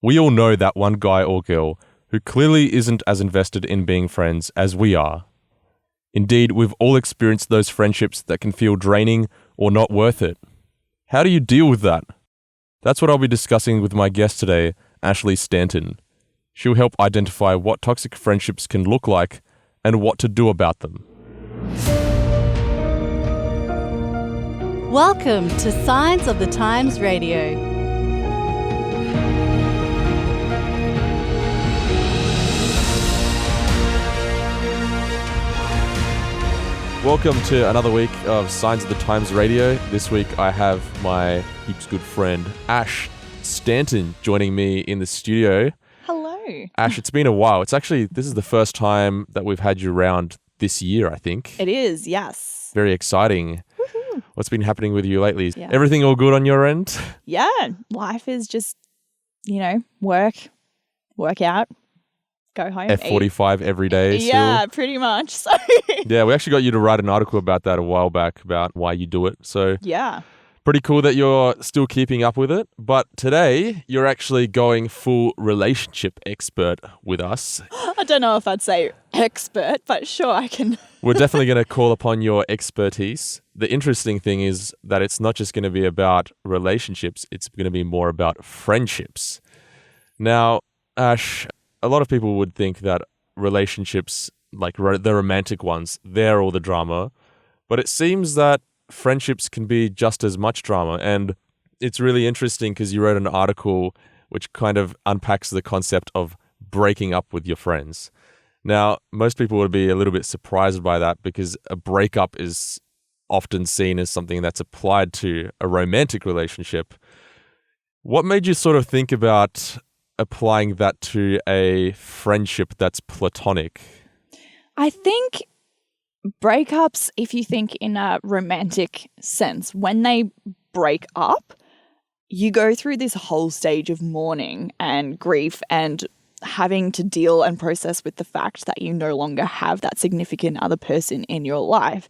We all know that one guy or girl who clearly isn't as invested in being friends as we are. Indeed, we've all experienced those friendships that can feel draining or not worth it. How do you deal with that? That's what I'll be discussing with my guest today, Ashley Stanton. She'll help identify what toxic friendships can look like and what to do about them. Welcome to Signs of the Times Radio. Welcome to another week of Signs of the Times Radio. This week I have my heaps good friend Ash Stanton joining me in the studio. Hello. Ash, it's been a while. This is the first time that we've had you around this year, I think. It is, yes. Very exciting. Woohoo. What's been happening with you lately? Yeah. Everything all good on your end? Yeah, life is just, work out, go home, F45 every day eat. still? Yeah, pretty much. So Yeah, we actually got you to write an article about that a while back about why you do it. So yeah. pretty cool that you're still keeping up with it. But today, you're actually going full relationship expert with us. I don't know if I'd say expert, but sure I can. We're definitely going to call upon your expertise. The interesting thing is that it's not just going to be about relationships, it's going to be more about friendships. Now, Ash, a lot of people would think that relationships, like the romantic ones, they're all the drama. But it seems that friendships can be just as much drama. And it's really interesting because you wrote an article which kind of unpacks the concept of breaking up with your friends. Now, most people would be a little bit surprised by that because a breakup is often seen as something that's applied to a romantic relationship. What made you sort of think about applying that to a friendship that's platonic? I think breakups, if you think in a romantic sense, when they break up, you go through this whole stage of mourning and grief and having to deal and process with the fact that you no longer have that significant other person in your life.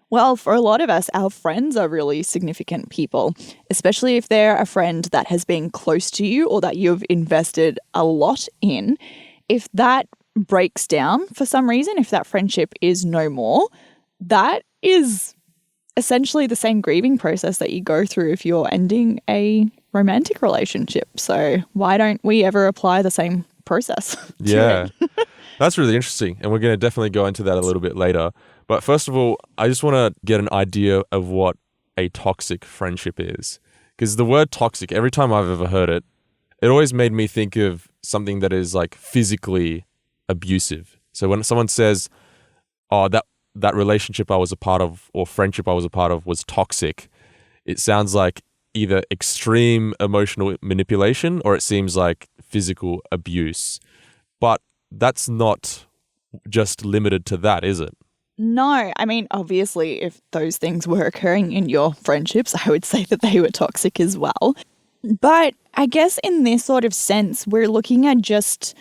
Well, for a lot of us, our friends are really significant people, especially if they're a friend that has been close to you or that you've invested a lot in. If that breaks down for some reason, if that friendship is no more, that is essentially the same grieving process that you go through if you're ending a romantic relationship. So why don't we ever apply the same process? Yeah, that's really interesting. And we're going to definitely go into that a little bit later. But first of all, I just want to get an idea of what a toxic friendship is. Because the word toxic, every time I've ever heard it, it always made me think of something that is like physically abusive. So when someone says, oh, that relationship I was a part of or friendship I was a part of was toxic, it sounds like either extreme emotional manipulation or it seems like physical abuse. But that's not just limited to that, is it? No, I mean, obviously, if those things were occurring in your friendships, I would say that they were toxic as well. But I guess in this sort of sense, we're looking at just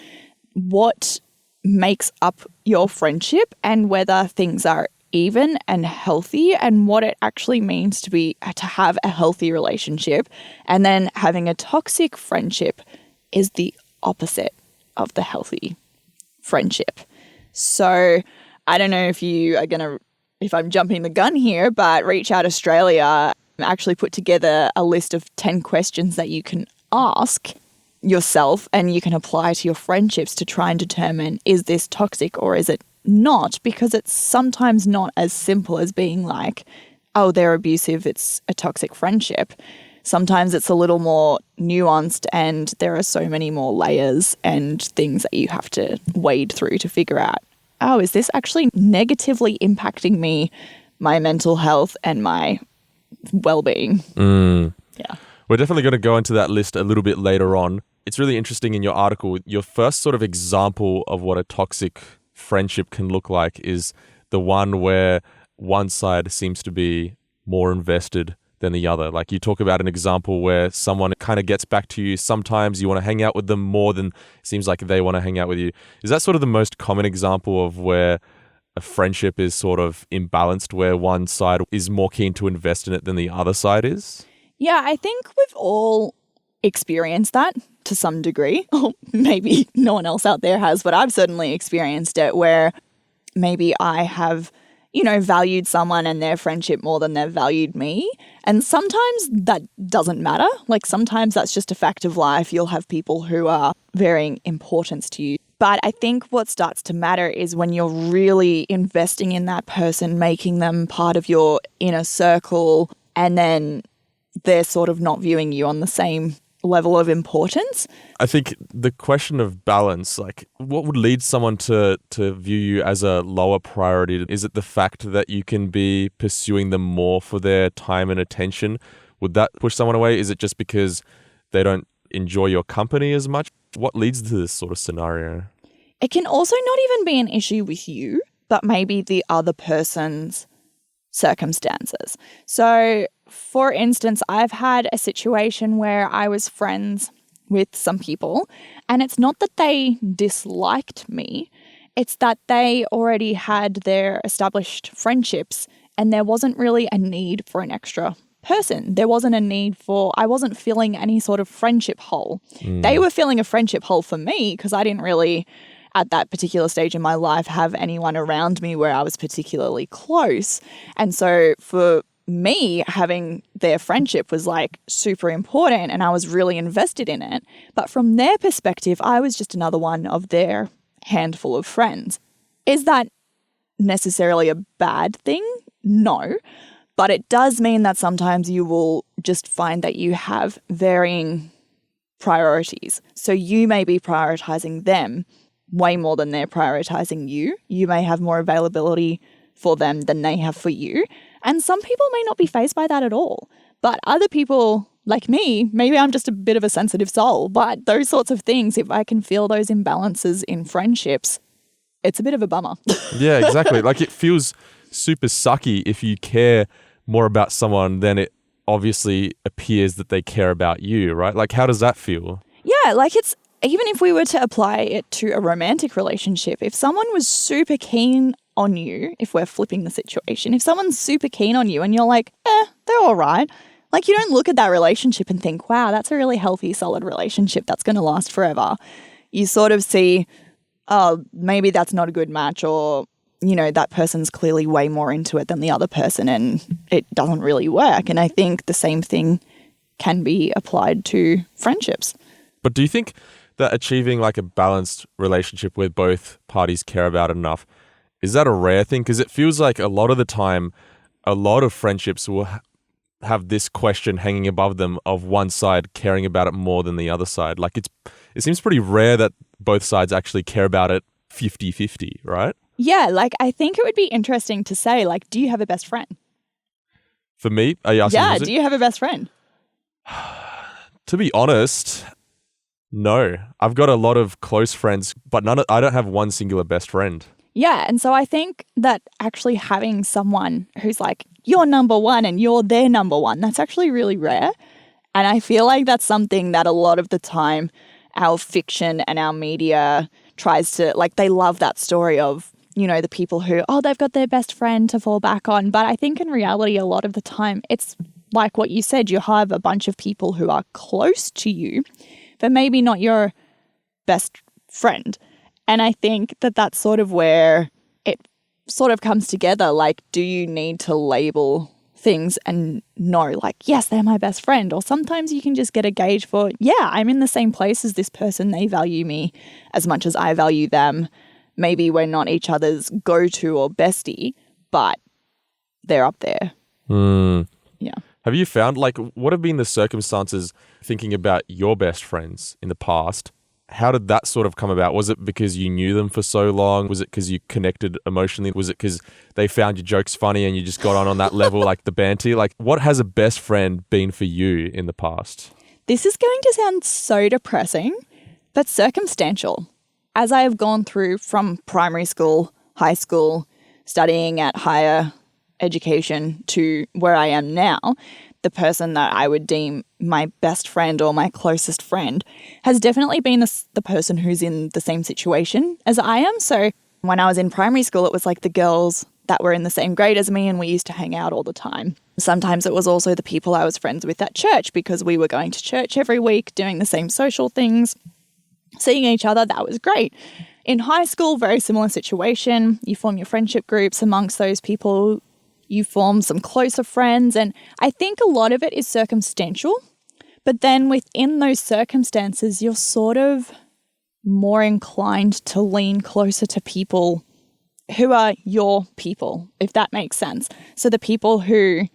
what makes up your friendship and whether things are even and healthy and what it actually means to have a healthy relationship. And then having a toxic friendship is the opposite of the healthy friendship. So I don't know if I'm jumping the gun here, but Reach Out Australia actually put together a list of 10 questions that you can ask yourself and you can apply to your friendships to try and determine, is this toxic or is it not? Because it's sometimes not as simple as being like, oh, they're abusive, it's a toxic friendship. Sometimes it's a little more nuanced and there are so many more layers and things that you have to wade through to figure out, oh, is this actually negatively impacting me, my mental health and my well-being? Yeah. We're definitely going to go into that list a little bit later on. It's really interesting in your article, your first sort of example of what a toxic friendship can look like is the one where one side seems to be more invested than the other. Like you talk about an example where someone kind of gets back to you. Sometimes you want to hang out with them more than it seems like they want to hang out with you. Is that sort of the most common example of where a friendship is sort of imbalanced, where one side is more keen to invest in it than the other side is? Yeah, I think we've all experienced that to some degree, or maybe no one else out there has, but I've certainly experienced it where maybe I have, valued someone and their friendship more than they've valued me. And sometimes that doesn't matter. Like sometimes that's just a fact of life. You'll have people who are varying importance to you. But I think what starts to matter is when you're really investing in that person, making them part of your inner circle, and then they're sort of not viewing you on the same level of importance. I think the question of balance, like what would lead someone to view you as a lower priority? Is it the fact that you can be pursuing them more for their time and attention? Would that push someone away? Is it just because they don't enjoy your company as much? What leads to this sort of scenario? It can also not even be an issue with you, but maybe the other person's circumstances. So, for instance, I've had a situation where I was friends with some people, and it's not that they disliked me, it's that they already had their established friendships and there wasn't really a need for an extra person. There wasn't a need I wasn't filling any sort of friendship hole. They were filling a friendship hole for me because I didn't really, at that particular stage in my life, have anyone around me where I was particularly close. And so for me, having their friendship was like super important and I was really invested in it. But from their perspective, I was just another one of their handful of friends. Is that necessarily a bad thing? No. But it does mean that sometimes you will just find that you have varying priorities. So you may be prioritizing them way more than they're prioritizing you. You may have more availability for them than they have for you. And some people may not be fazed by that at all. But other people, like me, maybe I'm just a bit of a sensitive soul, but those sorts of things, if I can feel those imbalances in friendships, it's a bit of a bummer. Yeah, exactly. Like it feels super sucky if you care more about someone than it obviously appears that they care about you, right? Like how does that feel? Yeah, like it's, even if we were to apply it to a romantic relationship, if someone was super keen on you, if we're flipping the situation, if someone's super keen on you and you're like, they're all right. Like you don't look at that relationship and think, wow, that's a really healthy, solid relationship that's going to last forever. You sort of see, oh, maybe that's not a good match, or, that person's clearly way more into it than the other person and it doesn't really work. And I think the same thing can be applied to friendships. But do you think that achieving like a balanced relationship where both parties care about it enough, is that a rare thing? Because it feels like a lot of the time, a lot of friendships will have this question hanging above them of one side caring about it more than the other side. Like it seems pretty rare that both sides actually care about it 50-50, right? Yeah, like I think it would be interesting to say, like, do you have a best friend? For me, are you asking? Yeah, do you have a best friend? To be honest, no. I've got a lot of close friends, but I don't have one singular best friend. Yeah, and so I think that actually having someone who's like, you're number one and you're their number one, that's actually really rare. And I feel like that's something that a lot of the time our fiction and our media tries to, like, they love that story of, the people who, they've got their best friend to fall back on. But I think in reality, a lot of the time, it's like what you said, you have a bunch of people who are close to you, but maybe not your best friend. And I think that that's sort of where it sort of comes together. Like, do you need to label things and know, like, yes, they're my best friend? Or sometimes you can just get a gauge for, yeah, I'm in the same place as this person. They value me as much as I value them. Maybe we're not each other's go-to or bestie, but they're up there. Yeah. Have you found, like, what have been the circumstances thinking about your best friends in the past? How did that sort of come about? Was it because you knew them for so long? Was it because you connected emotionally? Was it because they found your jokes funny and you just got on that level, like the banter? Like, what has a best friend been for you in the past? This is going to sound so depressing, but circumstantial. As I have gone through from primary school, high school, studying at higher education to where I am now, the person that I would deem my best friend or my closest friend has definitely been the person who's in the same situation as I am. So when I was in primary school, it was like the girls that were in the same grade as me and we used to hang out all the time. Sometimes it was also the people I was friends with at church because we were going to church every week, doing the same social things, seeing each other. That was great. In high school, very similar situation. You form your friendship groups amongst those people. You form some closer friends. And I think a lot of it is circumstantial. But then within those circumstances, you're sort of more inclined to lean closer to people who are your people, if that makes sense. So the people who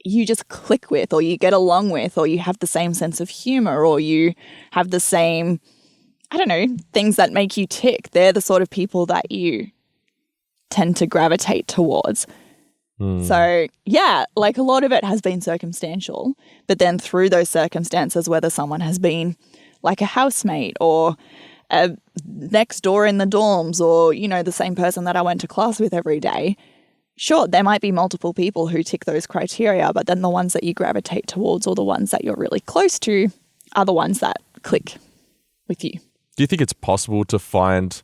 you just click with, or you get along with, or you have the same sense of humor, or you have the same, I don't know, things that make you tick. They're the sort of people that you tend to gravitate towards. So yeah, like a lot of it has been circumstantial, but then through those circumstances, whether someone has been like a housemate or next door in the dorms, or, you know, the same person that I went to class with every day, sure, there might be multiple people who tick those criteria, but then the ones that you gravitate towards or the ones that you're really close to are the ones that click with you. Do you think it's possible to find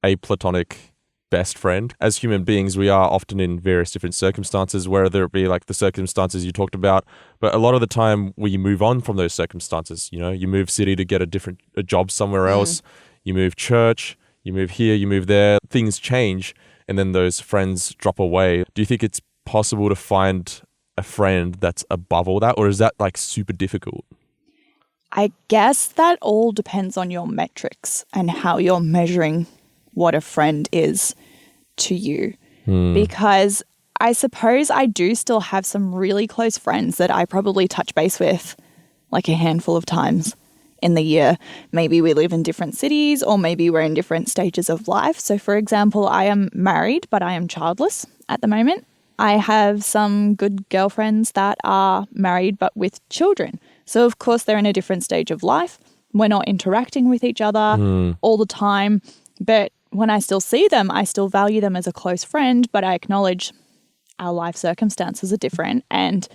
a platonic best friend? As human beings, we are often in various different circumstances, whether it be like the circumstances you talked about, but a lot of the time we move on from those circumstances. You know, you move city to get a job somewhere else, you move church, you move here, you move there, things change, and then those friends drop away. Do you think it's possible to find a friend that's above all that, or is that like super difficult? I guess that all depends on your metrics and how you're measuring what a friend is to you. Because I suppose I do still have some really close friends that I probably touch base with like a handful of times in the year. Maybe we live in different cities, or maybe we're in different stages of life. So for example, I am married, but I am childless at the moment. I have some good girlfriends that are married but with children. So of course they're in a different stage of life. We're not interacting with each other all the time, but when I still see them, I still value them as a close friend, but I acknowledge our life circumstances are different, and,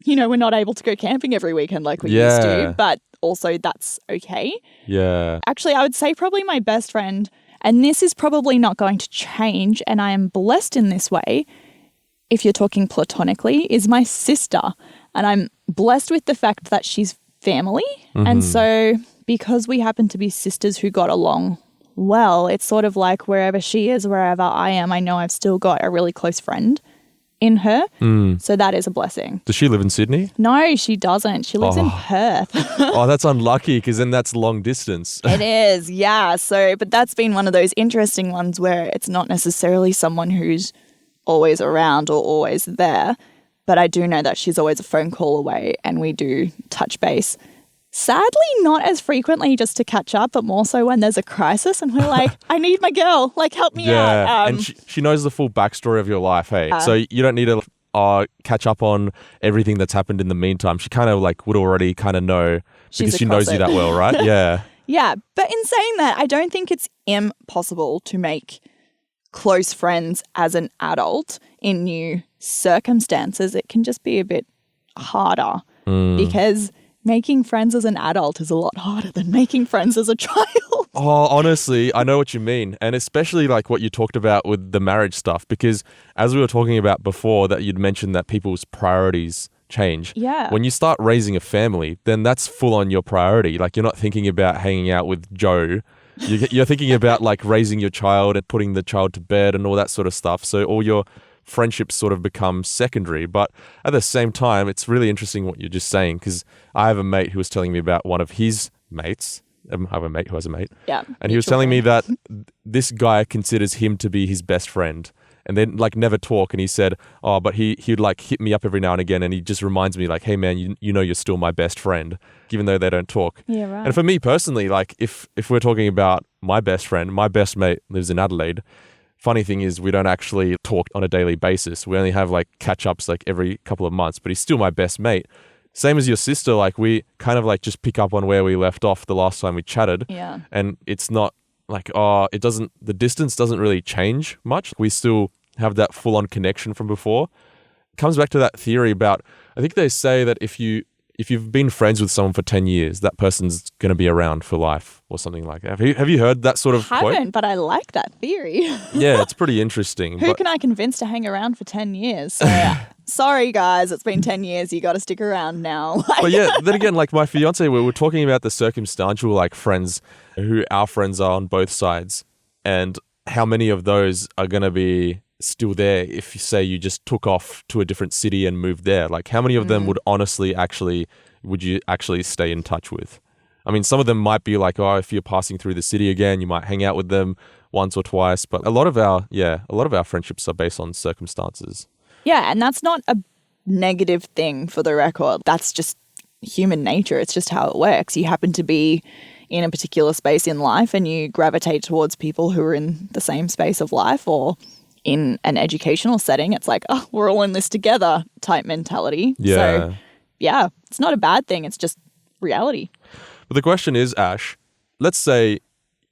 you know, we're not able to go camping every weekend like we used to, but also that's okay. Yeah. Actually, I would say probably my best friend, and this is probably not going to change, and I am blessed in this way, if you're talking platonically, is my sister. And I'm blessed with the fact that she's family. And so because we happen to be sisters who got along well, it's sort of like wherever she is, wherever I am, I know I've still got a really close friend in her. So that is a blessing. Does she live in Sydney? No, she doesn't. She lives in Perth. Oh, that's unlucky, because then that's long distance. It is, yeah. So, but that's been one of those interesting ones where it's not necessarily someone who's always around or always there, but I do know that she's always a phone call away, and we do touch base. Sadly, not as frequently just to catch up, but more so when there's a crisis and we're like, I need my girl, like help me out. And she knows the full backstory of your life, hey? So you don't need to catch up on everything that's happened in the meantime. She kind of like would already kind of know because she knows you that well, right? Yeah. Yeah, but in saying that, I don't think it's impossible to make close friends as an adult in new circumstances. It can just be a bit harder because making friends as an adult is a lot harder than making friends as a child. Oh, honestly, I know what you mean. And especially like what you talked about with the marriage stuff, because as we were talking about before, that you'd mentioned that people's priorities change. Yeah. When you start raising a family, then that's full on your priority. Like, you're not thinking about hanging out with Joe. You're thinking about like raising your child and putting the child to bed and all that sort of stuff. So all your friendships sort of become secondary. But at the same time, it's really interesting what you're just saying, because I have a mate who was telling me about one of his mates. I have a mate who has a mate. Yeah. And he was telling me that this guy considers him to be his best friend, and then like never talk. And he said, oh, but he'd like hit me up every now and again, and he just reminds me like, hey man, you know you're still my best friend, even though they don't talk. Yeah, right. And for me personally, like if we're talking about my best friend, my best mate lives in Adelaide. Funny thing is, we don't actually talk on a daily basis. We only have like catch-ups like every couple of months, but he's still my best mate. Same as your sister, like we kind of like just pick up on where we left off the last time we chatted. Yeah. And it's not like, the distance doesn't really change much. We still have that full-on connection from before. It comes back to that theory about, I think they say that if you if you've been friends with someone for 10 years, that person's going to be around for life or something like that. Have you heard that sort of quote? Haven't, but I like that theory. Yeah, it's pretty interesting. Who can I convince to hang around for 10 years? So, sorry, guys, it's been 10 years. You got to stick around now. But yeah, then again, like my fiance, we were talking about the circumstantial like friends who our friends are on both sides and how many of those are going to be still there if you say you just took off to a different city and moved there. Like how many of them would would you actually stay in touch with? I mean, some of them might be like, oh, if you're passing through the city again, you might hang out with them once or twice. But a lot of our friendships are based on circumstances. Yeah, and that's not a negative thing for the record. That's just human nature. It's just how it works. You happen to be in a particular space in life and you gravitate towards people who are in the same space of life, or in an educational setting, it's like, oh, we're all in this together type mentality. Yeah. So, yeah, it's not a bad thing. It's just reality. But the question is, Ash, let's say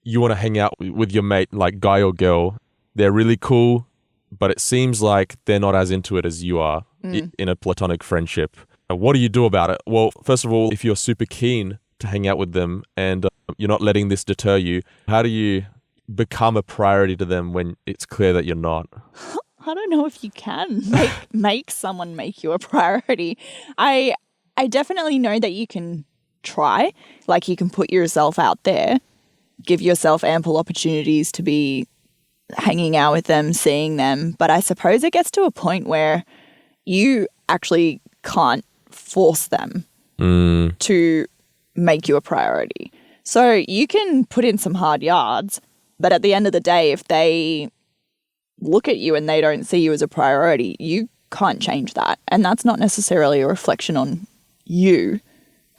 you want to hang out with your mate, like guy or girl. They're really cool, but it seems like they're not as into it as you are in a platonic friendship. What do you do about it? Well, first of all, if you're super keen to hang out with them and you're not letting this deter you, how do you become a priority to them when it's clear that you're not? I don't know if you can make someone make you a priority. I definitely know that you can try. Like you can put yourself out there, give yourself ample opportunities to be hanging out with them, seeing them. But I suppose it gets to a point where you actually can't force them to make you a priority. So you can put in some hard yards, but at the end of the day, if they look at you and they don't see you as a priority, you can't change that. And that's not necessarily a reflection on you.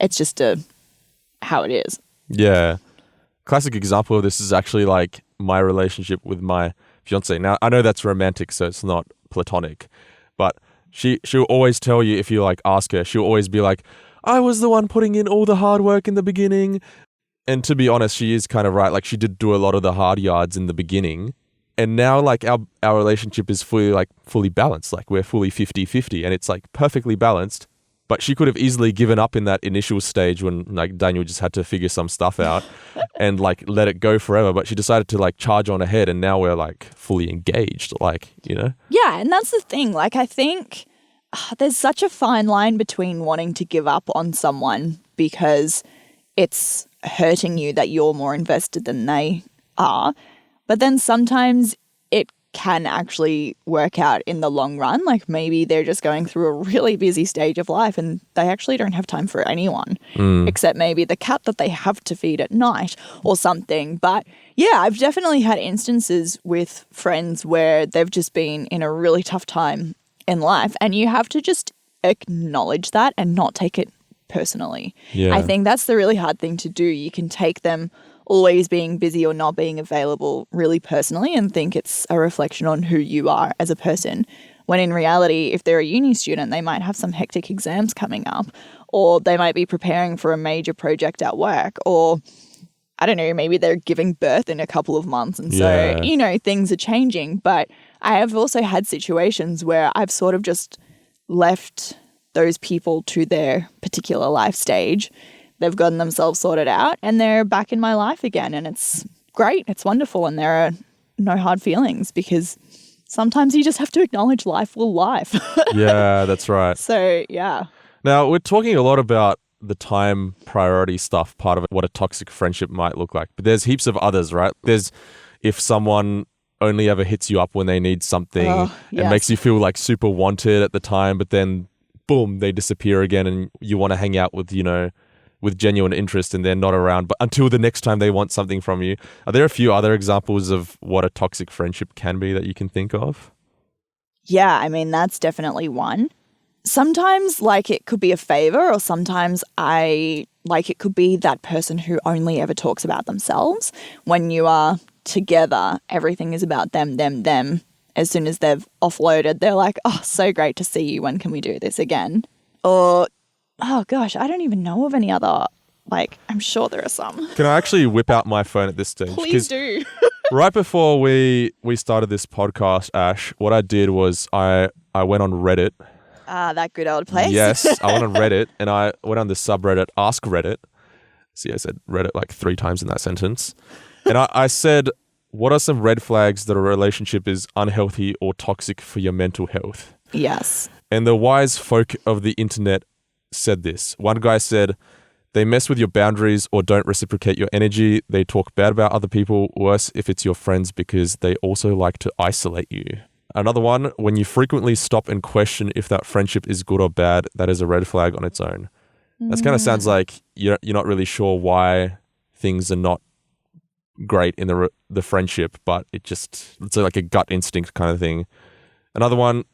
It's just how it is. Yeah. Classic example of this is actually like my relationship with my fiance. Now, I know that's romantic, so it's not platonic, but she'll always tell you, if you like ask her, she'll always be like, I was the one putting in all the hard work in the beginning. And to be honest, she is kind of right. Like she did do a lot of the hard yards in the beginning. And now like our relationship is fully balanced. Like we're fully 50-50 and it's like perfectly balanced. But she could have easily given up in that initial stage when like Daniel just had to figure some stuff out and like let it go forever. But she decided to like charge on ahead and now we're like fully engaged, like, you know? Yeah, and that's the thing. Like I think there's such a fine line between wanting to give up on someone because it's hurting you that you're more invested than they are. But then sometimes it can actually work out in the long run. Like maybe they're just going through a really busy stage of life and they actually don't have time for anyone except maybe the cat that they have to feed at night or something. But yeah, I've definitely had instances with friends where they've just been in a really tough time in life and you have to just acknowledge that and not take it personally. Yeah. I think that's the really hard thing to do. You can take them always being busy or not being available really personally and think it's a reflection on who you are as a person. When in reality, if they're a uni student, they might have some hectic exams coming up, or they might be preparing for a major project at work, or I don't know, maybe they're giving birth in a couple of months. And so, you know, things are changing. But I have also had situations where I've sort of just left those people to their particular life stage. They've gotten themselves sorted out and they're back in my life again. And it's great. It's wonderful. And there are no hard feelings because sometimes you just have to acknowledge life will life. Yeah, that's right. So, yeah. Now, we're talking a lot about the time priority stuff, part of it, what a toxic friendship might look like. But there's heaps of others, right? There's if someone only ever hits you up when they need something and makes you feel like super wanted at the time, but then boom, they disappear again and you want to hang out with, you know, with genuine interest and they're not around, but until the next time they want something from you. Are there a few other examples of what a toxic friendship can be that you can think of? Yeah, I mean, that's definitely one. Sometimes, like, it could be a favor, or sometimes it could be that person who only ever talks about themselves. When you are together, everything is about them, them, them. As soon as they've offloaded, they're like, oh, so great to see you. When can we do this again? Or, oh gosh, I don't even know of any other, like, I'm sure there are some. Can I actually whip out my phone at this stage? Please do. Right before we started this podcast, Ash, what I did was I went on Reddit That good old place. Yes, I went on Reddit and I went on the subreddit Ask Reddit. See, I said Reddit like 3 times in that sentence. And I said, what are some red flags that a relationship is unhealthy or toxic for your mental health? Yes. And the wise folk of the internet said this. One guy said, they mess with your boundaries or don't reciprocate your energy. They talk bad about other people, worse if it's your friends because they also like to isolate you. Another one, when you frequently stop and question if that friendship is good or bad, that is a red flag on its own. That kind of sounds like you're not really sure why things are not great in the friendship, but it's like a gut instinct kind of thing. Another one,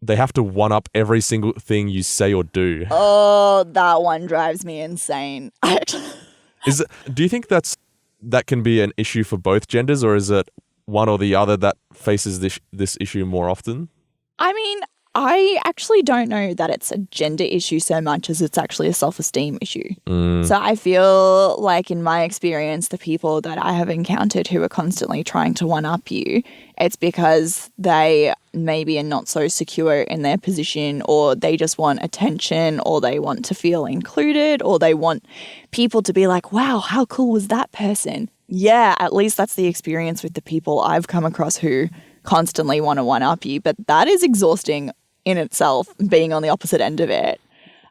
they have to one-up every single thing you say or do. Oh, that one drives me insane. Do you think that can be an issue for both genders, or is it one or the other that faces this issue more often? I mean, I actually don't know that it's a gender issue so much as it's actually a self-esteem issue. So I feel like in my experience, the people that I have encountered who are constantly trying to one-up you, it's because they maybe are not so secure in their position, or they just want attention, or they want to feel included, or they want people to be like, wow, how cool was that person? Yeah, at least that's the experience with the people I've come across who constantly want to one-up you, but that is exhausting in itself, being on the opposite end of it.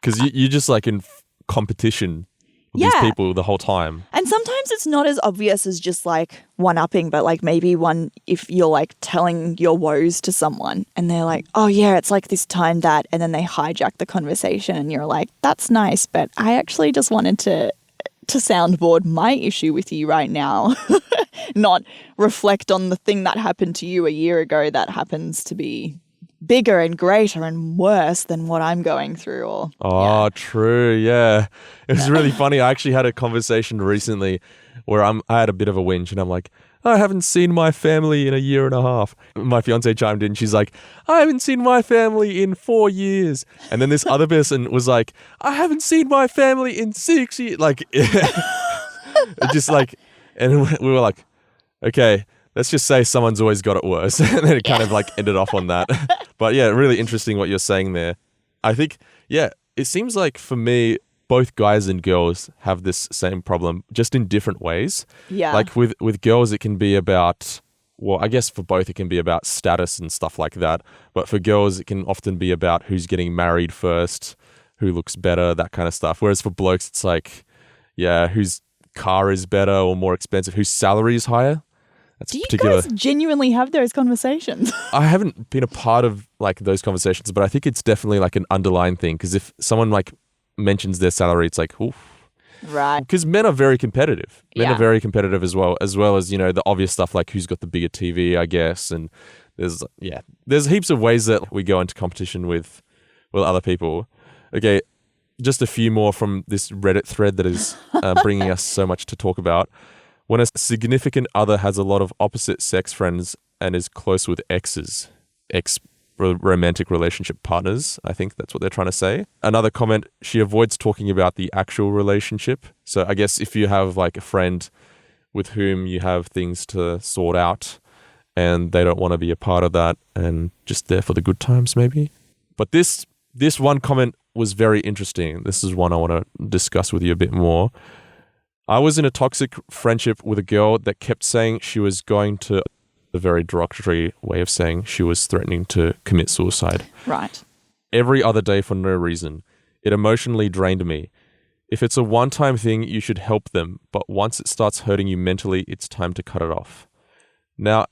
Because you're just like in competition with these people the whole time. And sometimes it's not as obvious as just like one-upping, but like maybe if you're like telling your woes to someone and they're like, oh yeah, it's like this time that, and then they hijack the conversation and you're like, that's nice, but I actually just wanted to soundboard my issue with you right now, not reflect on the thing that happened to you a year ago that happens to be bigger and greater and worse than what I'm going through. True. Yeah. It was really funny. I actually had a conversation recently where I had a bit of a whinge and I'm like, I haven't seen my family in a year and a half. My fiance chimed in. She's like, I haven't seen my family in 4 years. And then this other person was like, I haven't seen my family in 6 years. Like, just like, and we were like, okay, let's just say someone's always got it worse. And then it kind of like ended off on that. But yeah, really interesting what you're saying there. I think, yeah, it seems like for me, both guys and girls have this same problem, just in different ways. Yeah. Like with girls, it can be about, well, I guess for both, it can be about status and stuff like that. But for girls, it can often be about who's getting married first, who looks better, that kind of stuff. Whereas for blokes, it's like, yeah, whose car is better or more expensive, whose salary is higher. Do you guys genuinely have those conversations? I haven't been a part of like those conversations, but I think it's definitely like an underlying thing. Because if someone like mentions their salary, it's like, oof. Right. Because men are very competitive. Men are very competitive as well as, the obvious stuff like who's got the bigger TV, I guess. And there's heaps of ways that we go into competition with other people. Okay, just a few more from this Reddit thread that is bringing us so much to talk about. When a significant other has a lot of opposite sex friends and is close with romantic relationship partners, I think that's what they're trying to say. Another comment, she avoids talking about the actual relationship. So I guess if you have like a friend with whom you have things to sort out and they don't want to be a part of that and just there for the good times maybe. But this one comment was very interesting. This is one I want to discuss with you a bit more. I was in a toxic friendship with a girl that kept saying she was going to, a very derogatory way of saying she was threatening to commit suicide. Right. Every other day for no reason. It emotionally drained me. If it's a one-time thing, you should help them, but once it starts hurting you mentally, it's time to cut it off. Now,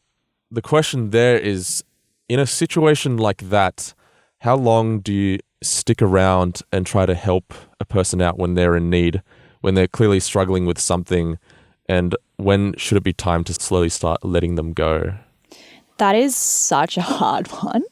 the question there is, in a situation like that, how long do you stick around and try to help a person out when they're in need, when they're clearly struggling with something, and when should it be time to slowly start letting them go? That is such a hard one.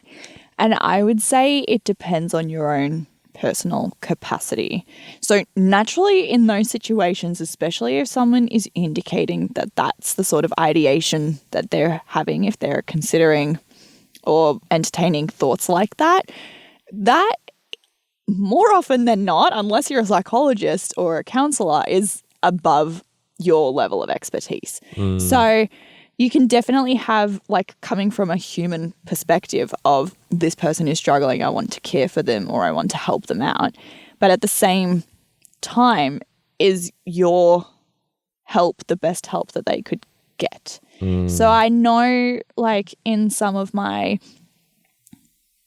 And I would say it depends on your own personal capacity. So naturally in those situations, especially if someone is indicating that that's the sort of ideation that they're having, if they're considering or entertaining thoughts like that more often than not, unless you're a psychologist or a counselor, is above your level of expertise. So you can definitely have, like, coming from a human perspective of this person is struggling, I want to care for them or I want to help them out. But at the same time, is your help the best help that they could get? So I know, like, in some of my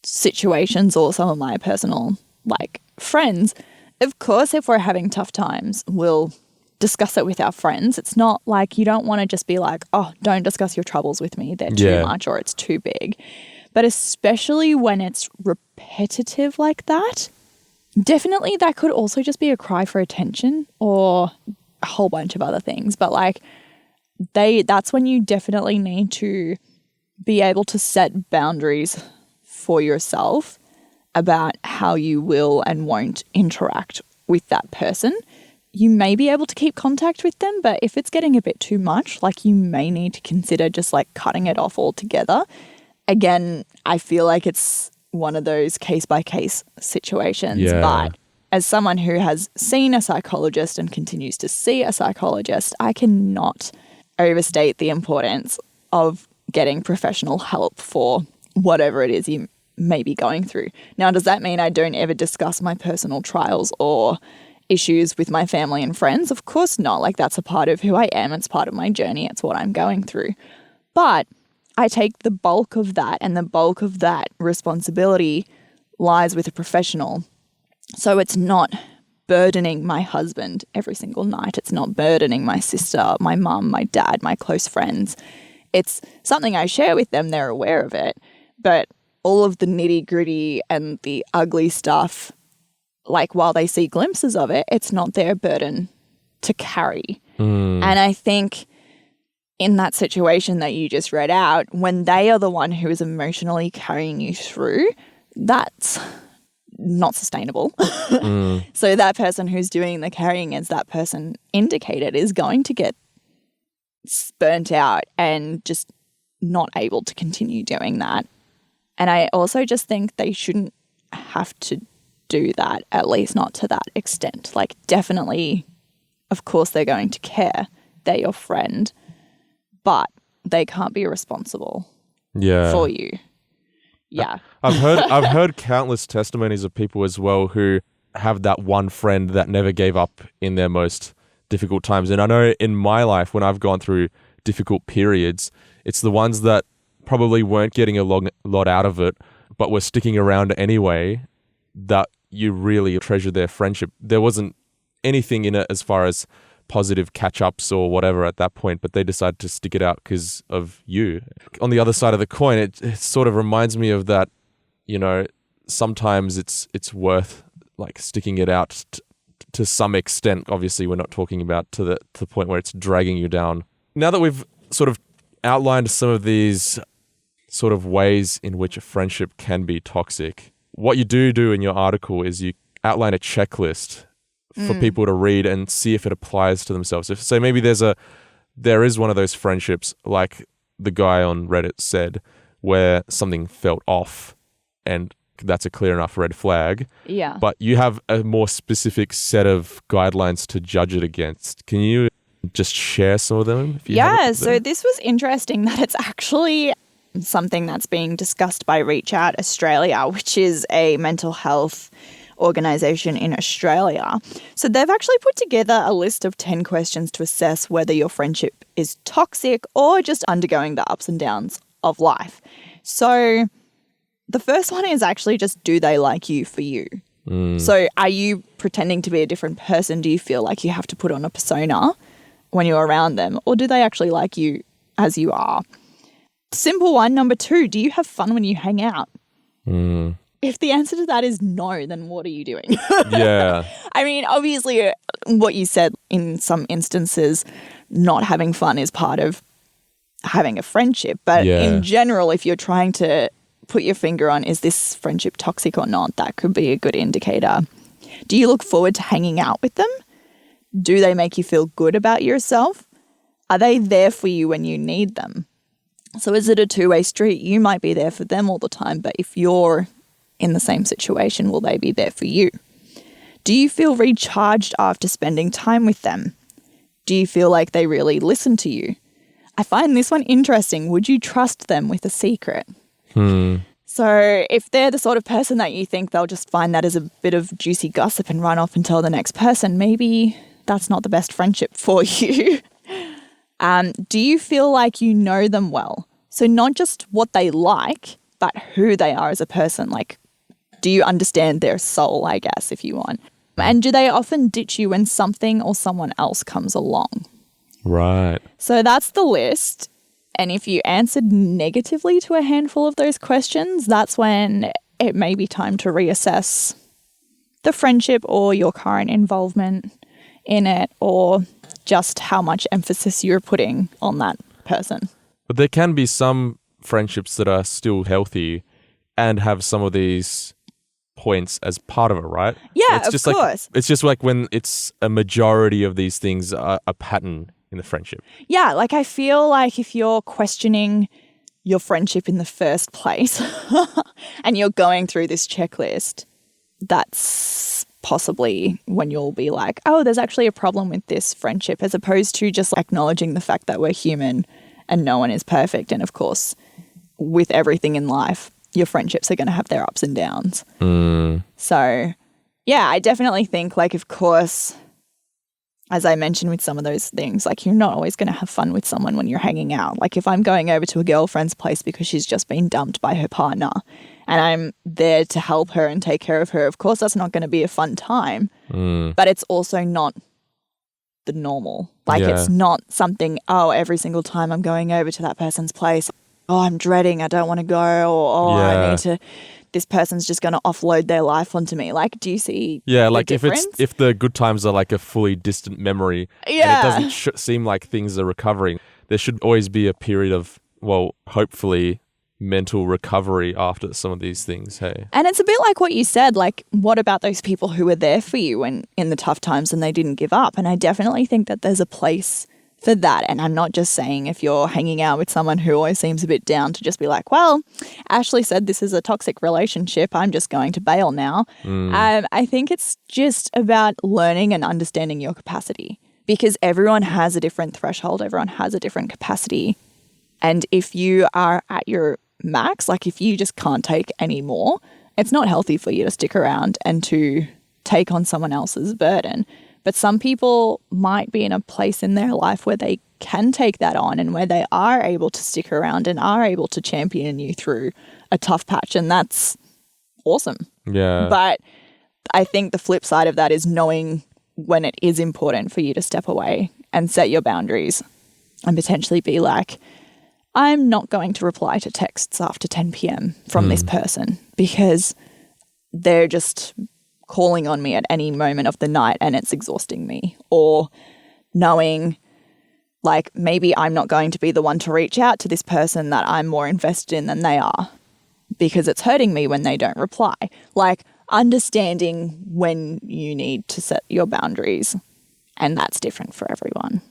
situations or some of my personal, like, friends, of course, if we're having tough times, we'll discuss it with our friends. It's not like you don't want to just be like, oh, don't discuss your troubles with me. They're too much or it's too big. But especially when it's repetitive like that, definitely that could also just be a cry for attention or a whole bunch of other things. But, like, that's when you definitely need to be able to set boundaries for yourself about how you will and won't interact with that person. You may be able to keep contact with them, but if it's getting a bit too much, like, you may need to consider just, like, cutting it off altogether. Again, I feel like it's one of those case-by-case situations, but as someone who has seen a psychologist and continues to see a psychologist, I cannot overstate the importance of getting professional help for whatever it is you may be going through. Now, does that mean I don't ever discuss my personal trials or issues with my family and friends? Of course not. Like, that's a part of who I am. It's part of my journey. It's what I'm going through. But I take the bulk of that, and the bulk of that responsibility lies with a professional. So it's not burdening my husband every single night. It's not burdening my sister, my mum, my dad, my close friends. It's something I share with them. They're aware of it. But all of the nitty-gritty and the ugly stuff, like, while they see glimpses of it, it's not their burden to carry. And I think in that situation that you just read out, when they are the one who is emotionally carrying you through, that's not sustainable. So that person who's doing the carrying, as that person indicated, is going to get burnt out and just not able to continue doing that. And I also just think they shouldn't have to do that, at least not to that extent. Like, definitely, of course, they're going to care. They're your friend, but they can't be responsible for you. Yeah. I've heard countless testimonies of people as well who have that one friend that never gave up in their most difficult times. And I know in my life, when I've gone through difficult periods, it's the ones that probably weren't getting a lot out of it, but were sticking around anyway, that you really treasure their friendship. There wasn't anything in it as far as positive catch-ups or whatever at that point, but they decided to stick it out because of you. On the other side of the coin, it sort of reminds me of that, you know, sometimes it's worth, like, sticking it out to some extent. Obviously, we're not talking about to the point where it's dragging you down. Now that we've sort of outlined some of these sort of ways in which a friendship can be toxic, what you do in your article is you outline a checklist for people to read and see if it applies to themselves. So maybe there is one of those friendships, like the guy on Reddit said, where something felt off, and that's a clear enough red flag. Yeah. But you have a more specific set of guidelines to judge it against. Can you just share some of them? So this was interesting that it's actually something that's being discussed by Reach Out Australia, which is a mental health organisation in Australia. So they've actually put together a list of 10 questions to assess whether your friendship is toxic or just undergoing the ups and downs of life. So the first one is actually just, do they like you for you? So are you pretending to be a different person? Do you feel like you have to put on a persona when you're around them? Or do they actually like you as you are? Simple one. Number 2, do you have fun when you hang out? If the answer to that is no, then what are you doing? Yeah. I mean, obviously, what you said, in some instances, not having fun is part of having a friendship. But in general, if you're trying to put your finger on, is this friendship toxic or not, that could be a good indicator. Do you look forward to hanging out with them? Do they make you feel good about yourself? Are they there for you when you need them? So is it a two-way street? You might be there for them all the time, but if you're in the same situation, will they be there for you? Do you feel recharged after spending time with them? Do you feel like they really listen to you? I find this one interesting. Would you trust them with a secret? So if they're the sort of person that you think they'll just find that as a bit of juicy gossip and run off and tell the next person, maybe that's not the best friendship for you. Do you feel like you know them well? So not just what they like, but who they are as a person. Like, do you understand their soul, I guess, if you want? And do they often ditch you when something or someone else comes along? Right. So that's the list. And if you answered negatively to a handful of those questions, that's when it may be time to reassess the friendship or your current involvement in it, or just how much emphasis you're putting on that person. But there can be some friendships that are still healthy and have some of these points as part of it, right? Yeah, it's just of course. It's just like when it's a majority of these things are a pattern in the friendship. Yeah, like I feel like if you're questioning your friendship in the first place and you're going through this checklist, that's possibly when you'll be like, oh, there's actually a problem with this friendship, as opposed to just acknowledging the fact that we're human and no one is perfect. And of course, with everything in life, your friendships are going to have their ups and downs. So, yeah, I definitely think, like, of course, as I mentioned with some of those things, like, you're not always going to have fun with someone when you're hanging out. Like, if I'm going over to a girlfriend's place because she's just been dumped by her partner and I'm there to help her and take care of her, of course, that's not going to be a fun time. But it's also not the normal. Like, it's not something, oh, every single time I'm going over to that person's place, oh, I'm dreading, I don't want to go, or I need to, this person's just going to offload their life onto me. Like, do you see like the difference? if the good times are like a fully distant memory and it doesn't seem like things are recovering, there should always be a period of, well, hopefully mental recovery after some of these things, hey? And it's a bit like what you said, like, what about those people who were there for you when in the tough times and they didn't give up? And I definitely think that there's a place for that. And I'm not just saying if you're hanging out with someone who always seems a bit down to just be like, well, Ashley said this is a toxic relationship, I'm just going to bail now. I think it's just about learning and understanding your capacity, because everyone has a different threshold, everyone has a different capacity. And if you are at your max, like if you just can't take any more, it's not healthy for you to stick around and to take on someone else's burden. But some people might be in a place in their life where they can take that on and where they are able to stick around and are able to champion you through a tough patch. And that's awesome. Yeah. But I think the flip side of that is knowing when it is important for you to step away and set your boundaries and potentially be like, I'm not going to reply to texts after 10 p.m. from this person because they're just calling on me at any moment of the night and it's exhausting me. Or knowing, like, maybe I'm not going to be the one to reach out to this person that I'm more invested in than they are because it's hurting me when they don't reply. Like, understanding when you need to set your boundaries, and that's different for everyone.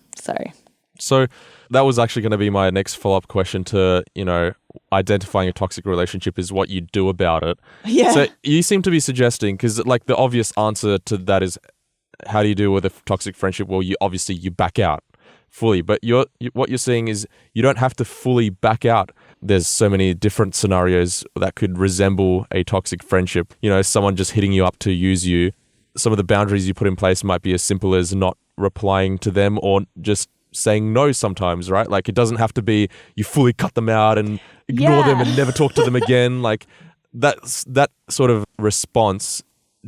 So that was actually going to be my next follow-up question to, identifying a toxic relationship is what you do about it. Yeah. So you seem to be suggesting, because like the obvious answer to that is, how do you deal with a toxic friendship? Well, you back out fully, but what you're saying is you don't have to fully back out. There's so many different scenarios that could resemble a toxic friendship. Someone just hitting you up to use you. Some of the boundaries you put in place might be as simple as not replying to them or just saying no sometimes, right? Like, it doesn't have to be you fully cut them out and ignore them and never talk to them again. Like, that sort of response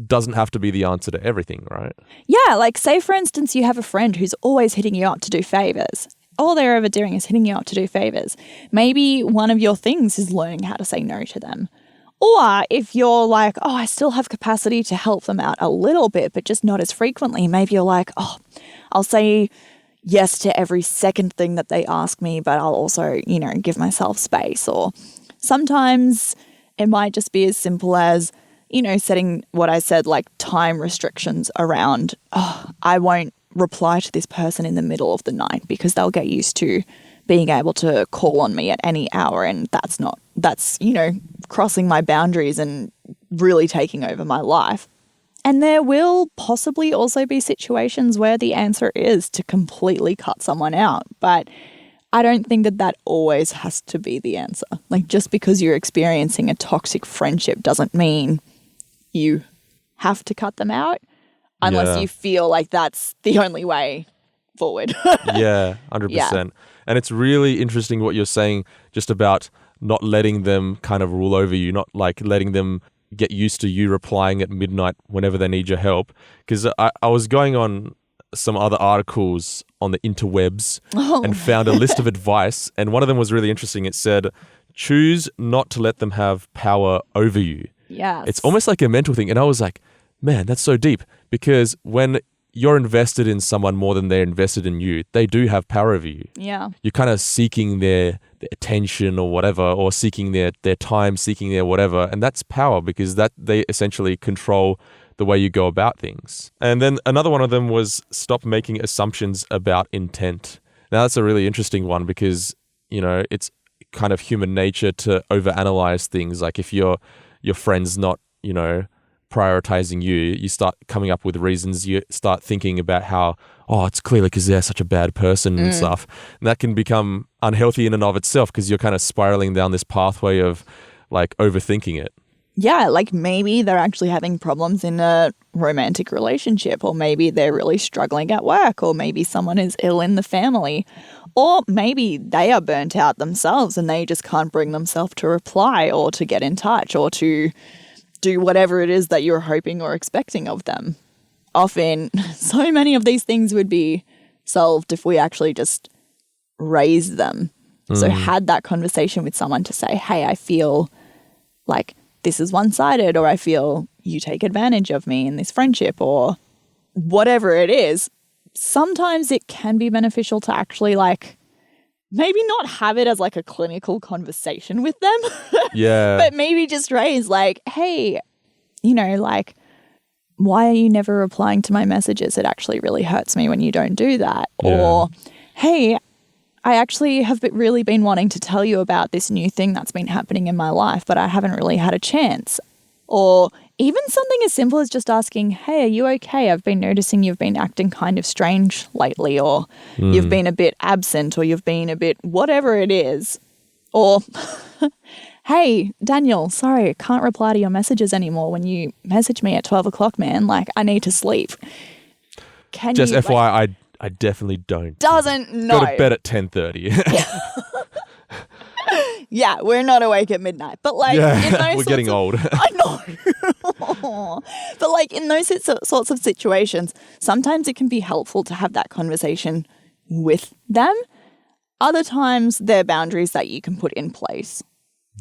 doesn't have to be the answer to everything, right? Yeah, like, say for instance you have a friend who's always hitting you up to do favors. All they're ever doing is hitting you up to do favors. Maybe one of your things is learning how to say no to them. Or if you're like, oh, I still have capacity to help them out a little bit, but just not as frequently, maybe you're like, oh, I'll say yes to every second thing that they ask me, but I'll also, give myself space. Or sometimes it might just be as simple as, setting what I said, like time restrictions around, oh, I won't reply to this person in the middle of the night because they'll get used to being able to call on me at any hour. And that's crossing my boundaries and really taking over my life. And there will possibly also be situations where the answer is to completely cut someone out. But I don't think that that always has to be the answer. Like, just because you're experiencing a toxic friendship doesn't mean you have to cut them out unless you feel like that's the only way forward. Yeah, 100%. Yeah. And it's really interesting what you're saying just about not letting them kind of rule over you, not like letting them get used to you replying at midnight whenever they need your help. Because I was going on some other articles on the interwebs and found a list of advice. And one of them was really interesting. It said, choose not to let them have power over you. Yes. It's almost like a mental thing. And I was like, man, that's so deep. Because when you're invested in someone more than they're invested in you, they do have power over you. Yeah. You're kind of seeking their attention or whatever, or seeking their time, seeking their whatever. And that's power, because that they essentially control the way you go about things. And then another one of them was stop making assumptions about intent. Now that's a really interesting one because, you know, it's kind of human nature to overanalyze things. Like if your friend's not, you know, prioritizing you, you start coming up with reasons. You start thinking about how, oh, it's clearly because they're such a bad person and stuff. And that can become unhealthy in and of itself because you're kind of spiraling down this pathway of like overthinking it. Yeah, like maybe they're actually having problems in a romantic relationship, or maybe they're really struggling at work, or maybe someone is ill in the family, or maybe they are burnt out themselves and they just can't bring themselves to reply or to get in touch or to do whatever it is that you're hoping or expecting of them. Often, so many of these things would be solved if we actually just raised them. So had that conversation with someone to say, hey, I feel like this is one-sided, or I feel you take advantage of me in this friendship, or whatever it is. Sometimes it can be beneficial to actually like maybe not have it as like a clinical conversation with them. Yeah. But maybe just raise like, hey, you know, like, why are you never replying to my messages? It actually really hurts me when you don't do that. Yeah. Or, hey, I actually have really been wanting to tell you about this new thing that's been happening in my life, but I haven't really had a chance. Or even something as simple as just asking, hey, are you okay? I've been noticing you've been acting kind of strange lately, or you've been a bit absent, or you've been a bit whatever it is. Or, hey, Daniel, sorry, I can't reply to your messages anymore when you message me at 12 o'clock, man. Like, I need to sleep. Can Just you, FYI, I definitely don't. Doesn't know. Go to bed at 10:30. Yeah, we're not awake at midnight. But like, in those we're getting old. I know. But like in those sorts of situations, sometimes it can be helpful to have that conversation with them. Other times, there are boundaries that you can put in place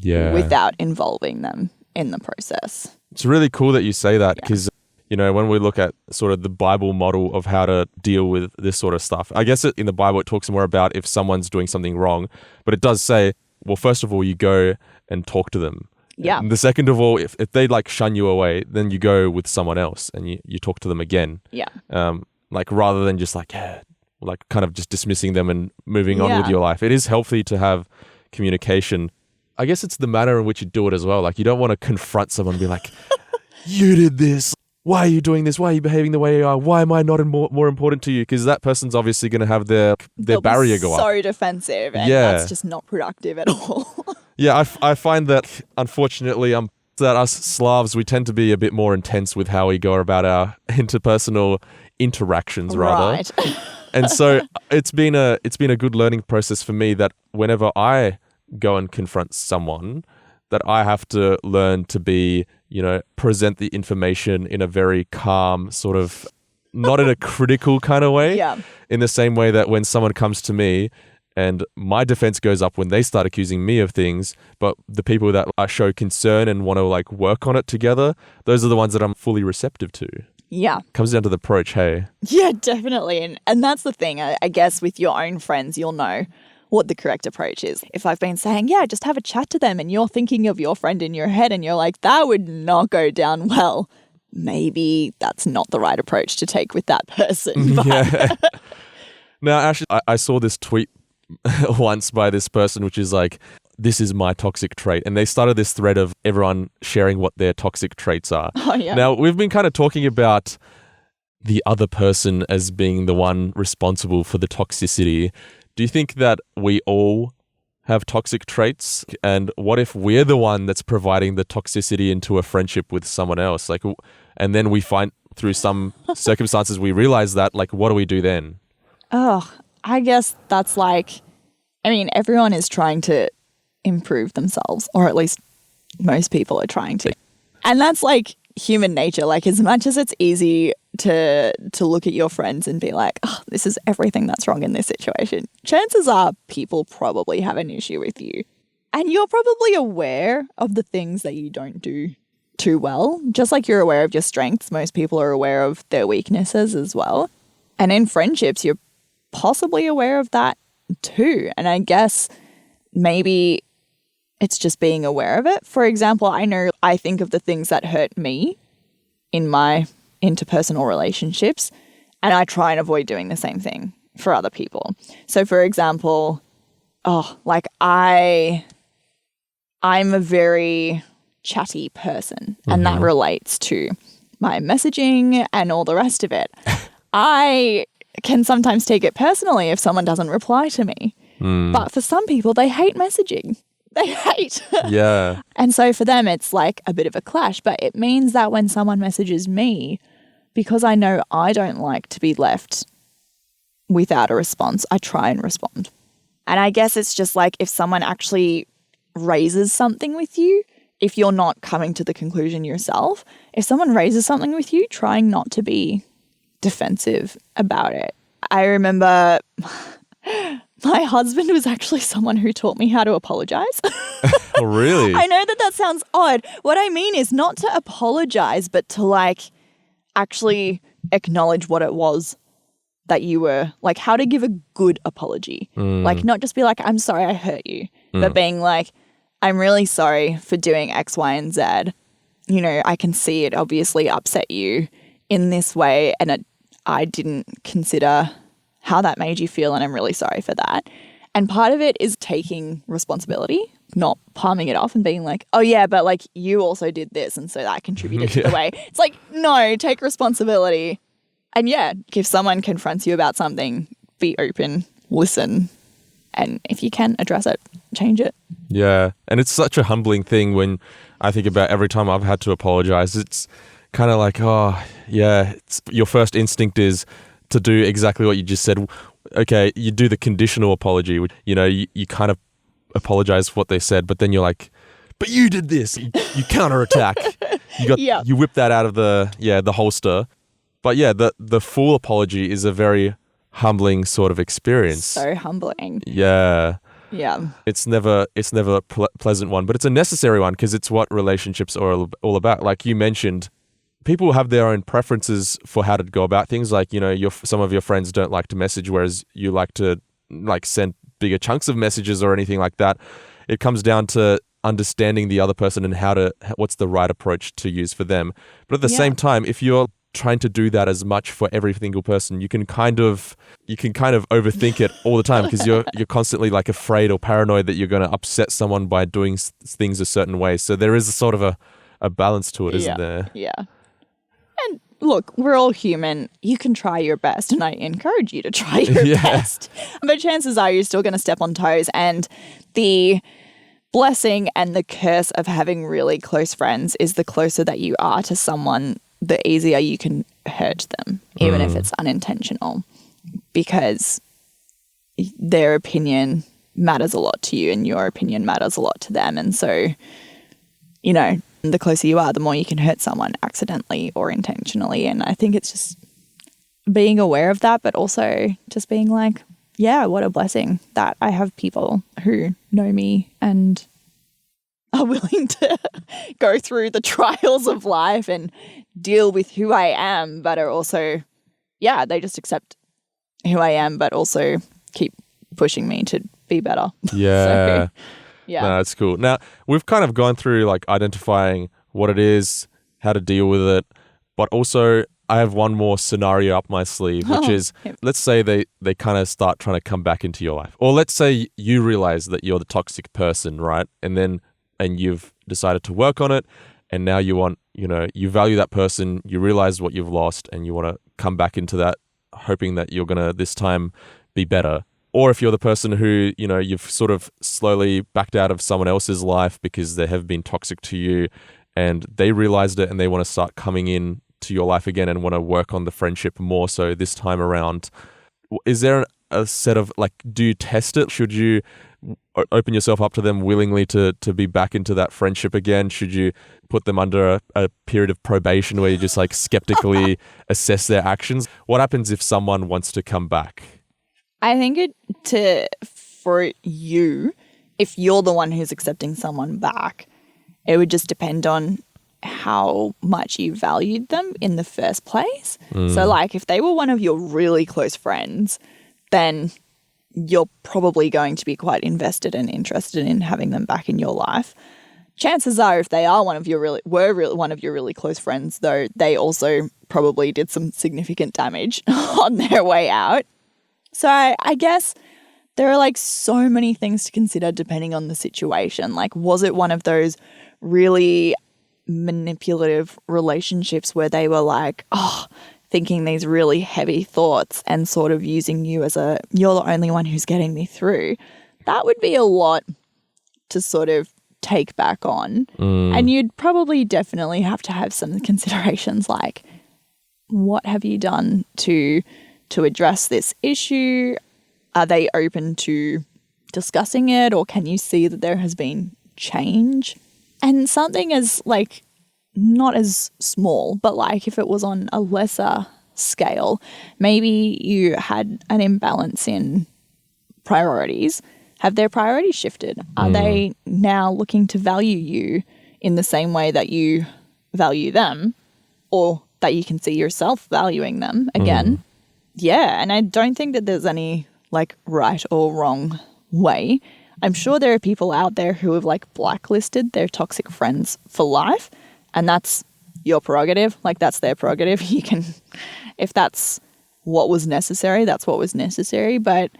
without involving them in the process. It's really cool that you say that because, you know, when we look at sort of the Bible model of how to deal with this sort of stuff, I guess in the Bible it talks more about if someone's doing something wrong, but it does say, well, first of all, you go and talk to them. Yeah. And the second of all, if they like shun you away, then you go with someone else and you talk to them again. Yeah. Like rather than just like kind of just dismissing them and moving on with your life. It is healthy to have communication. I guess it's the manner in which you do it as well. Like you don't want to confront someone and be like, you did this. Why are you doing this? Why are you behaving the way you are? Why am I not more important to you? Because that person's obviously going to have their barrier go up. So defensive, and that's just not productive at all. Yeah, I find that unfortunately, that us Slavs, we tend to be a bit more intense with how we go about our interpersonal interactions, rather. Right. And so it's been a good learning process for me that whenever I go and confront someone, that I have to learn to be, you know, present the information in a very calm sort of, not in a critical kind of way. Yeah. In the same way that when someone comes to me and my defense goes up when they start accusing me of things, but the people that I show concern and want to like work on it together, those are the ones that I'm fully receptive to. Yeah. Comes down to the approach, hey? Yeah, definitely. And that's the thing. I guess with your own friends, you'll know what the correct approach is. If I've been saying, yeah, just have a chat to them, and you're thinking of your friend in your head and you're like, that would not go down well, maybe that's not the right approach to take with that person. But Yeah. Now, actually, I saw this tweet once by this person, which is like, this is my toxic trait. And they started this thread of everyone sharing what their toxic traits are. Oh, yeah. Now, we've been kind of talking about the other person as being the one responsible for the toxicity. Do you think that we all have toxic traits? And what if we're the one that's providing the toxicity into a friendship with someone else? Like, and then we find through some circumstances we realize that, like, what do we do then? Oh, I guess that's like, I mean, everyone is trying to improve themselves, or at least most people are trying to. And that's like human nature. Like, as much as it's easy to look at your friends and be like, oh, this is everything that's wrong in this situation, chances are people probably have an issue with you. And you're probably aware of the things that you don't do too well. Just like you're aware of your strengths, most people are aware of their weaknesses as well. And in friendships, you're possibly aware of that too. And I guess maybe it's just being aware of it. For example, I think of the things that hurt me in my interpersonal relationships, and I try and avoid doing the same thing for other people. So for example, like I'm a very chatty person, and that relates to my messaging and all the rest of it. I can sometimes take it personally if someone doesn't reply to me. But for some people, they hate messaging. They hate. Yeah. And so for them, it's like a bit of a clash. But it means that when someone messages me, because I know I don't like to be left without a response, I try and respond. And I guess it's just like if someone actually raises something with you, if you're not coming to the conclusion yourself, if someone raises something with you, trying not to be defensive about it. I remember my husband was actually someone who taught me how to apologize. Oh, really? I know that sounds odd. What I mean is not to apologize, but to like actually acknowledge what it was that you were, like how to give a good apology. Like not just be like, I'm sorry I hurt you, but being like, I'm really sorry for doing X, Y, and Z. You know, I can see it obviously upset you in this way, and I didn't consider how that made you feel, and I'm really sorry for that. And part of it is taking responsibility, not palming it off and being like, oh yeah, but like you also did this, and so that contributed to the way. It's like, no, take responsibility. And yeah, if someone confronts you about something, be open, listen, and if you can address it, change it. Yeah. And it's such a humbling thing when I think about every time I've had to apologize. It's kind of like, oh, yeah, your first instinct is to do exactly what you just said. Okay, you do the conditional apology. You know, you kind of apologize for what they said, but then you're like, but you did this. You counterattack. You whip that out of the holster. But yeah, the full apology is a very humbling sort of experience. So humbling. Yeah. Yeah. It's never a pleasant one, but it's a necessary one because it's what relationships are all about. Like you mentioned, people have their own preferences for how to go about things. Like, you know, some of your friends don't like to message, whereas you like to like send bigger chunks of messages or anything like that. It comes down to understanding the other person and what's the right approach to use for them. But at the same time, if you're trying to do that as much for every single person, you can kind of overthink it all the time because you're constantly like afraid or paranoid that you're going to upset someone by doing things a certain way. So there is a sort of a balance to it, isn't there? Yeah. And look, we're all human. You can try your best, and I encourage you to try your best. But chances are you're still going to step on toes. And the blessing and the curse of having really close friends is the closer that you are to someone, the easier you can hurt them, even if it's unintentional, because their opinion matters a lot to you and your opinion matters a lot to them. And so, you know, the closer you are, the more you can hurt someone accidentally or intentionally. And I think it's just being aware of that, but also just being like, yeah, what a blessing that I have people who know me and are willing to go through the trials of life and deal with who I am, but are also, they just accept who I am, but also keep pushing me to be better. Yeah. So, yeah. No, that's cool. Now, we've kind of gone through like identifying what it is, how to deal with it, but also I have one more scenario up my sleeve, which is, let's say they kind of start trying to come back into your life. Or let's say you realize that you're the toxic person, right? And you've decided to work on it, and now you want, you value that person, you realize what you've lost, and you want to come back into that, hoping that you're going to this time be better. Or if you're the person who, you've sort of slowly backed out of someone else's life because they have been toxic to you and they realized it and they want to start coming in to your life again and want to work on the friendship more so this time around. Is there a set of, do you test it? Should you open yourself up to them willingly to be back into that friendship again? Should you put them under a period of probation where you just skeptically assess their actions? What happens if someone wants to come back? I think for you, if you're the one who's accepting someone back, it would just depend on how much you valued them in the first place. So if they were one of your really close friends, then you're probably going to be quite invested and interested in having them back in your life. Chances are, if they are one of your really close friends, though, they also probably did some significant damage on their way out. So I guess there are so many things to consider depending on the situation. Was it one of those really manipulative relationships where they were thinking these really heavy thoughts and sort of using you as you're the only one who's getting me through? That would be a lot to sort of take back on. And you'd probably definitely have to have some considerations what have you done to address this issue? Are they open to discussing it, or can you see that there has been change? And something as not as small, but if it was on a lesser scale, maybe you had an imbalance in priorities. Have their priorities shifted? Are they now looking to value you in the same way that you value them, or that you can see yourself valuing them again? Yeah, and I don't think that there's any right or wrong way. I'm sure there are people out there who have blacklisted their toxic friends for life, and that's your prerogative. That's their prerogative. You can, if that's what was necessary, that's what was necessary. But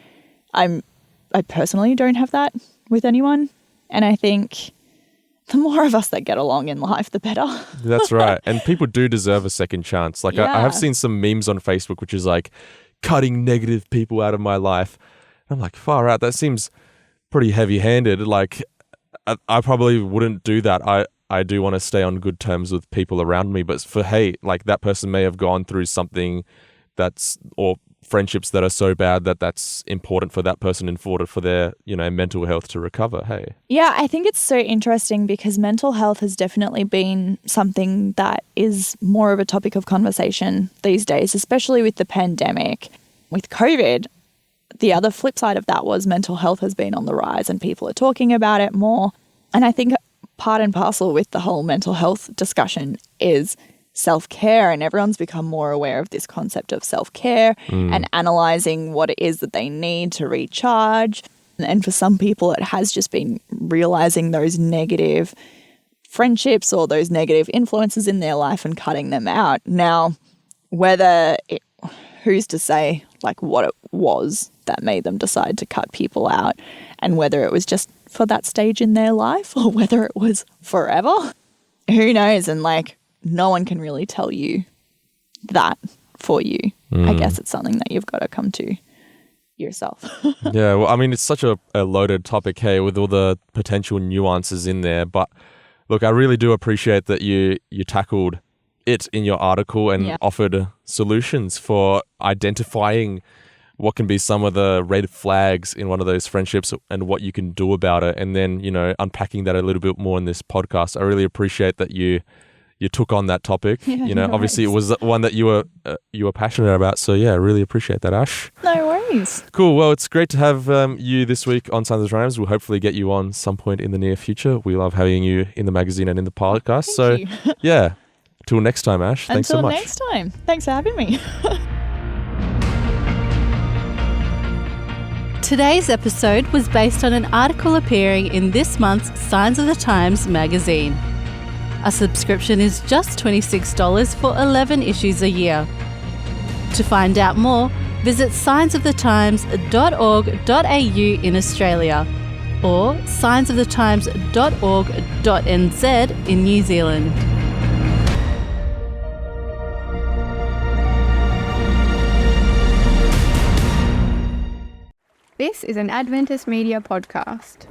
I personally don't have that with anyone, and I think the more of us that get along in life, the better. That's right. And people do deserve a second chance. I have seen some memes on Facebook, which is cutting negative people out of my life. I'm far out. That seems pretty heavy-handed. I probably wouldn't do that. I do want to stay on good terms with people around me. But that person may have gone through something or friendships that are so bad that's important for that person in order for their, mental health to recover. Hey. Yeah, I think it's so interesting because mental health has definitely been something that is more of a topic of conversation these days, especially with the pandemic. With COVID, the other flip side of that was mental health has been on the rise and people are talking about it more. And I think part and parcel with the whole mental health discussion is self-care, and everyone's become more aware of this concept of self-care and analysing what it is that they need to recharge. And for some people, it has just been realising those negative friendships or those negative influences in their life and cutting them out. Now, who's to say what it was that made them decide to cut people out, and whether it was just for that stage in their life or whether it was forever? Who knows? And no one can really tell you that for you. I guess it's something that you've got to come to yourself. Yeah, well, I mean, it's such a loaded topic, hey, with all the potential nuances in there. But look, I really do appreciate that you tackled it in your article and offered solutions for identifying what can be some of the red flags in one of those friendships and what you can do about it. And then, unpacking that a little bit more in this podcast. I really appreciate that you took on that topic. Obviously it was one that you were passionate about. So yeah, I really appreciate that, Ash. No worries. Cool. Well, it's great to have you this week on Signs of the Times. We'll hopefully get you on some point in the near future. We love having you in the magazine and in the podcast. Thank you. Yeah. Till next time, Ash. Thanks so much. Until next time. Thanks for having me. Today's episode was based on an article appearing in this month's Signs of the Times magazine. A subscription is just $26 for 11 issues a year. To find out more, visit signsofthetimes.org.au in Australia or signsofthetimes.org.nz in New Zealand. This is an Adventist Media podcast.